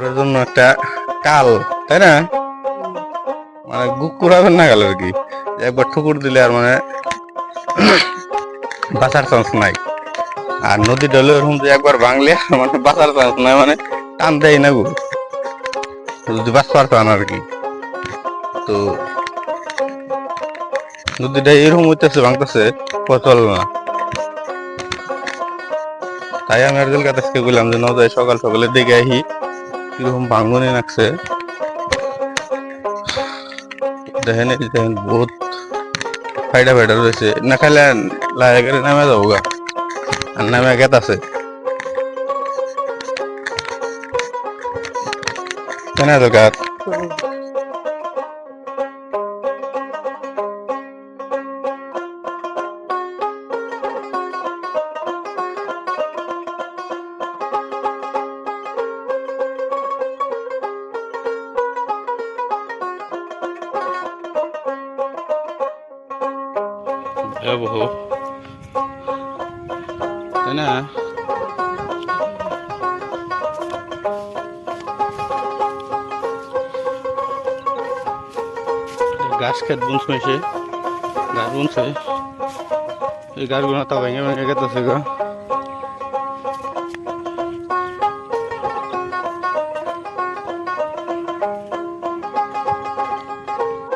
কুকুরের জন্য একটা কাল, তাই না? মানে কুকুর হবে না গেল আর কি, একবার ঠুকুর দিলে আর মানে বাঁচার চান্স নাই। আর নদী ডলে ওরকম যে একবার ভাঙলে মানে বাঁচার চান্স নাই, মানে টান দেয় না গো, যদি বাঁচতে পারতাম আর কি। তো নদীটা এরকম হইতেছে, ভাঙতেছে, চল না। তাই আমি আর্জেল কাছে বললাম যে নজায় সকাল সকালে দেখে আহি কিরকম ভাঙনে নাকছে। দেখেন এই দেখেন বহুত ফাইডা ফাইডা রয়েছে, না খাইলে লাগে করে নামে যাবো গা, আর নামে গেত আছে কেনা দরকার। ভয়াবহ, তাই না? গাছ খেত বুনছে, গাছ বুনছে, এই গাছগুলো তো ভেঙে ভেঙে গেতেছে গা।